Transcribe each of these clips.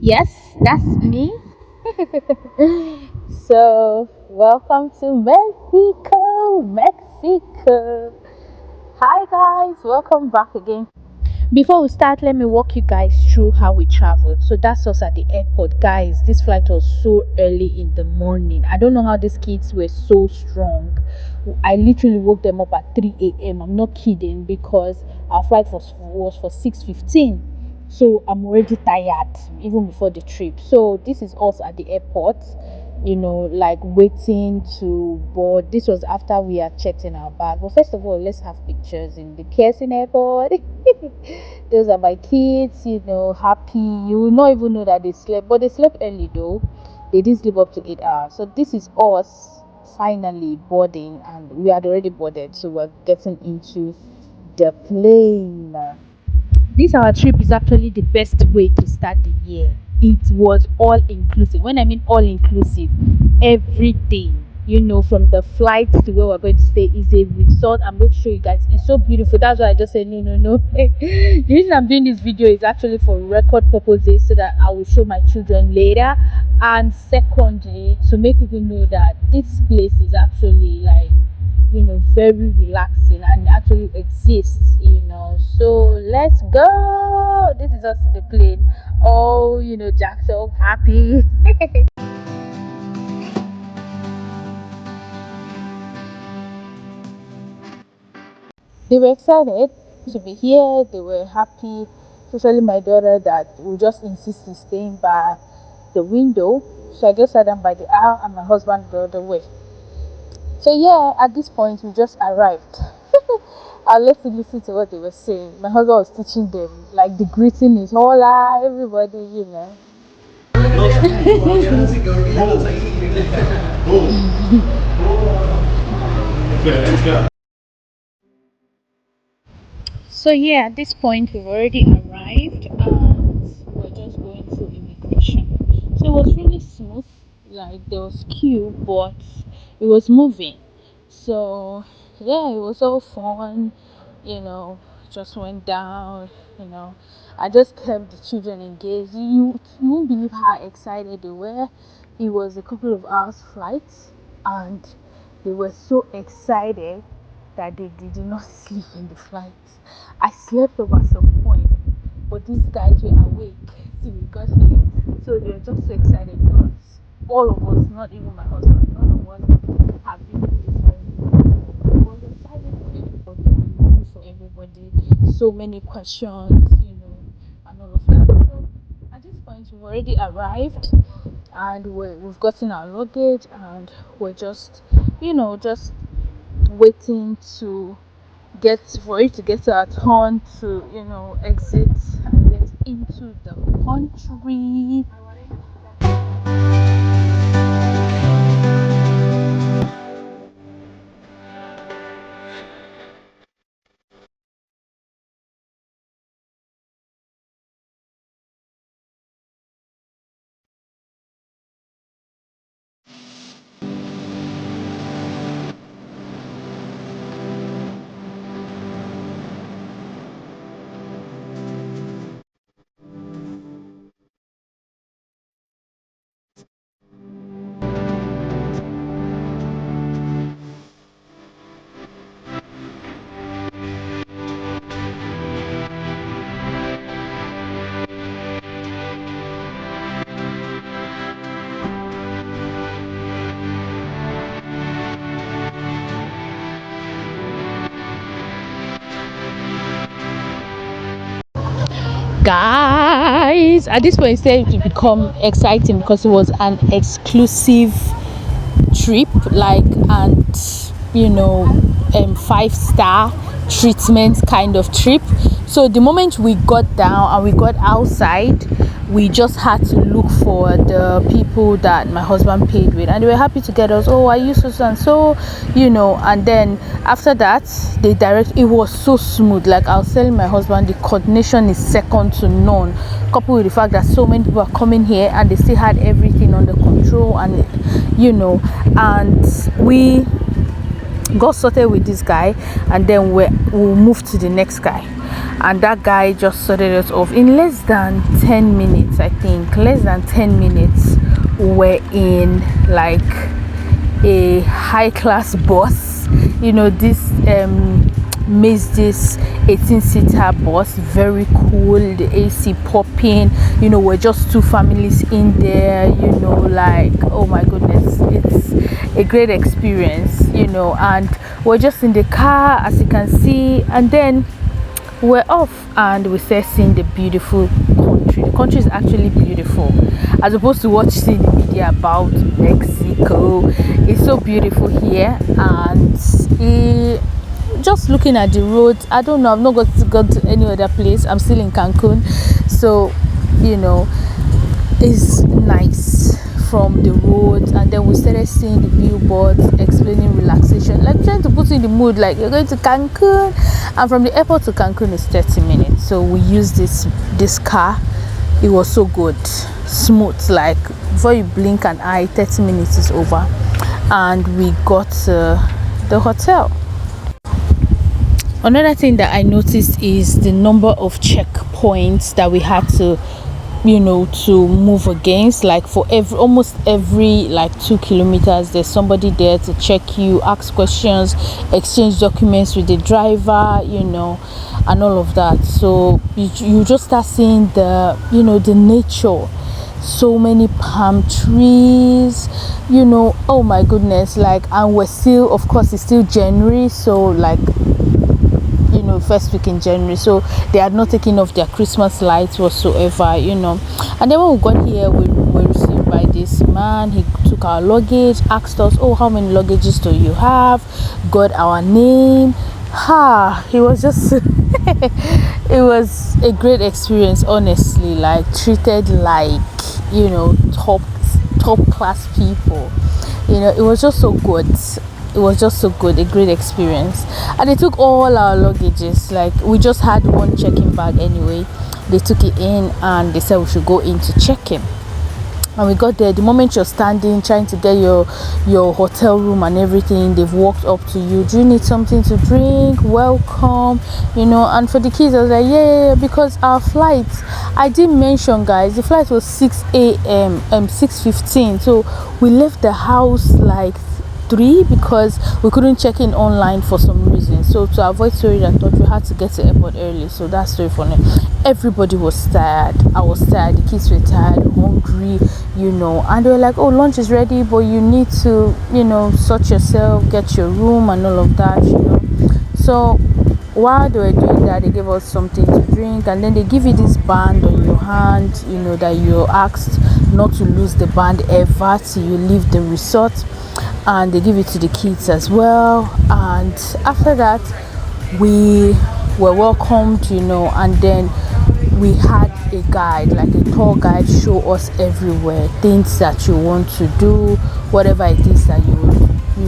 Yes, that's me. So, welcome to Mexico, Mexico. Hi, guys, welcome back again. Before we start, let me walk you guys through how we traveled. So, that's us at the airport. Guys, this flight was so early in the morning. I don't know how these kids were so strong. I literally woke them up at 3 a.m. I'm not kidding because our flight was for 6:15. So I'm already tired even before the trip. So this is us at the airport, like waiting to board. This was after we had checked in our bag. But first of all, let's have pictures in the Kerstin airport. Those are my kids, happy. You will not even know that they slept, but they slept early though. They did sleep up to 8 hours. So this is us finally boarding, and we had already boarded, so we're getting into the plane. This our trip is actually the best way to start the year. It was all inclusive. When I mean all inclusive, everything, from the flight to where we're going to stay is a resort. I'm going to show you guys. It's so beautiful. That's why I just said no, no, no. The reason I'm doing this video is actually for record purposes so that I will show my children later. And secondly, to make people know that this place is actually like very relaxing and actually exists. So let's go. This is us in the plane. Oh, Jack so happy. They were excited to be here. They were happy, especially my daughter that we just insist in staying by the window. So I just sat down by the aisle and my husband the other way. So yeah, at this point we just arrived. I'll let you listen to what they were saying. My husband was teaching them like the greeting is hola, everybody. So yeah, at this point we've already arrived and we're just going through immigration. So it was really smooth, like there was queue but it was moving. So yeah, it was all fun, you know, just went down, you know. I just kept the children engaged. You won't believe how excited they were. It was a couple of hours flight and they were so excited that they did not sleep in the flight. I slept over some point, but these guys were awake till we got here. So they were just so excited because all of us, not even my husband, none of us have been before. I was excited for everybody, happy for everybody. So many questions, and all of that. So at this point, we've already arrived and we've gotten our luggage and we're just waiting to get for it to get to our turn to exit and get into the country. Guys, at this point it started to become exciting because it was an exclusive trip, like, and 5-star treatment kind of trip. So the moment we got down and we got outside, we just had to look for the people that my husband paid with, and they were happy to get us. Oh, are you so and so, and then after that it was so smooth. Like I was telling my husband, the coordination is second to none, coupled with the fact that so many people are coming here and they still had everything under control, and and we got sorted with this guy, and then we'll move to the next guy. and that guy just sorted us off in less than 10 minutes. I think less than 10 minutes we're in like a high class bus, you know, this this 18-seater bus, very cool, the AC popping, you know, we're just two families in there, you know, like, oh my goodness, it's a great experience, you know. And we're just in the car, as you can see, and then we're off and we start seeing the beautiful country. The country is actually beautiful, as opposed to what you see in the media about Mexico. It's so beautiful here, and just looking at the road, I don't know, I've not got to any other place. I'm still in Cancun, so you know, it's nice from the road. And then we started seeing the billboards explaining relaxation, like trying to put you in the mood, like you're going to Cancun, and from the airport to Cancun is 30 minutes. So we used this car. It was so good, smooth, like before you blink an eye 30 minutes is over, and we got the hotel. Another thing that I noticed is the number of checkpoints that we had to, you know, to move against. Like for almost every like 2 kilometers, there's somebody there to check you, ask questions, exchange documents with the driver, you know, and all of that. So you just start seeing the, you know, the nature. So many palm trees, you know, oh my goodness. Like, and we're still, of course, it's still January, so like, you know, first week in January, so they had not taken off their Christmas lights whatsoever, you know. And then when we got here, we were received by this man. He took our luggage, asked us, oh, how many luggages do you have, got our name. He was just it was a great experience, honestly, like treated like, you know, top class people, you know. It was just so good. It was just so good, a great experience. And they took all our luggages. Like, we just had one check-in bag anyway. They took it in and they said we should go in to check in. And we got there. The moment you're standing trying to get your hotel room and everything, they've walked up to you. Do you need something to drink? Welcome, you know. And for the kids, I was like, yeah, because our flight, I didn't mention, guys, the flight was 6 a.m. 6:15. So we left the house like 3 because we couldn't check in online for some reason. So to avoid story, I thought we had to get to airport early. So that's very funny. Everybody was tired. I was tired. The kids were tired, hungry, you know. And they were like, oh, lunch is ready, but you need to, you know, sort yourself, get your room and all of that, you know. So while they were doing that, they gave us something to drink, and then they give you this band on your hand, you know, that you're asked not to lose the band ever till you leave the resort. And they give it to the kids as well. And after that, we were welcomed, you know. And then we had a guide, like a tour guide, show us everywhere, things that you want to do, whatever it is that you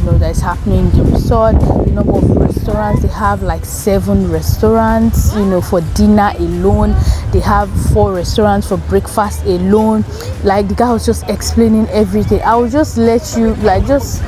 know that is happening in the resort. The number of restaurants, they have like 7 restaurants, you know, for dinner alone. They have 4 restaurants for breakfast alone. Like, the guy was just explaining everything. I will just let you like just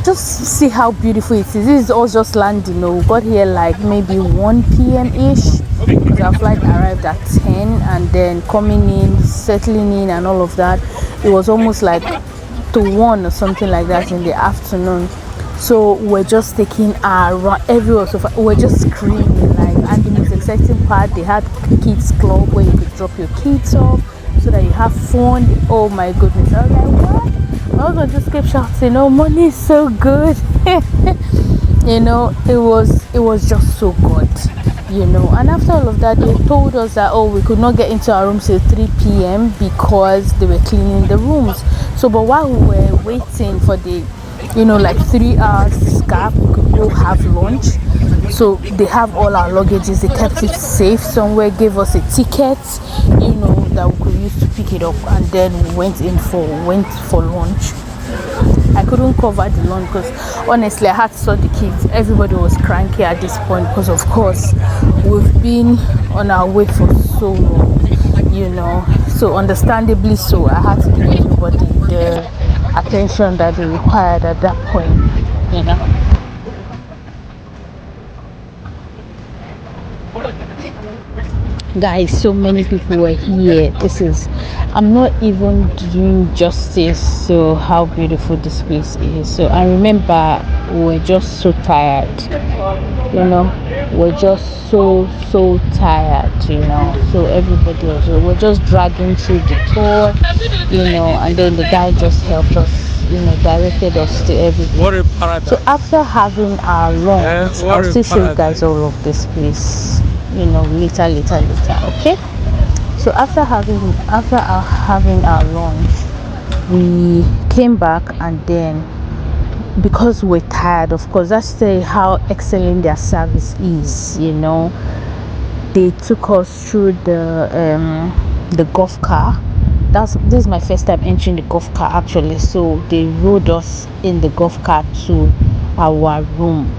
see how beautiful it is. This is all just landing, you know. We got here like maybe 1 p.m. ish, because our flight arrived at 10, and then coming in, settling in and all of that, it was almost like to 1 or something like that in the afternoon. So we're just taking our run everywhere. So we're just screaming, like. And the most exciting part, they had kids club where you could drop your kids off so that you have fun. Oh my goodness, I was like, what? My husband just kept shouting, oh, money is so good. You know, it was just so good, you know. And after all of that, they told us that, oh, we could not get into our rooms till 3 p.m. because they were cleaning the rooms. So but while we were waiting for the, you know, like 3 hours gap, we could go have lunch. So they have all our luggages, they kept it safe somewhere, gave us a ticket, you know, that we could use to pick it up. And then we went for lunch. I couldn't cover the lunch because honestly I had to sort the kids. Everybody was cranky at this point because of course we've been on our way for so long, you know. So understandably so, I had to give everybody the attention that they required at that point, you know. Guys, so many people were here. This is, I'm not even doing justice to how beautiful this place is. So I remember we were just so tired, we're just so tired, so everybody was, we're just dragging through the tour, and then the guy just helped us, directed us to everything. What a paradise. So after having our lunch, Yes, I'll what a still show you guys paradise. all of this place, later, okay? So after having our lunch, we came back, and then because we're tired, of course, that's how excellent their service is. They took us through the golf car. This is my first time entering the golf car, actually. So they rode us in the golf car to our room.